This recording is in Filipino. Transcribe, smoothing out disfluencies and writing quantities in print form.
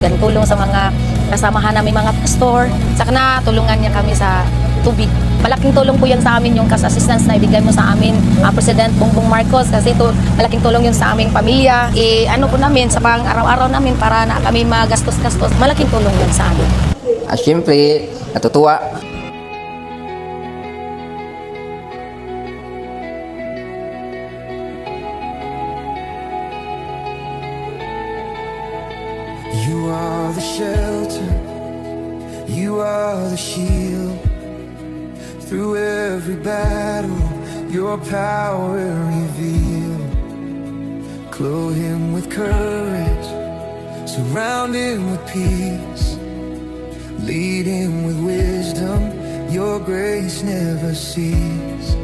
Tulong sa mga kasamahan namin mga pastor. Saka na tulungan niya kami sa tubig. Malaking tulong po yan sa amin yung cash assistance na ibigay mo sa amin, President Bongbong Marcos, kasi malaking tulong yun sa aming pamilya. Ano po namin, sa pang araw-araw namin para na kami magastos-gastos, malaking tulong yun sa amin. Siyempre, natutuwa. You are the shelter, you are the shield. Through every battle, your power revealed. Clothe him with courage, surround him with peace. Lead him with wisdom, your grace never ceases.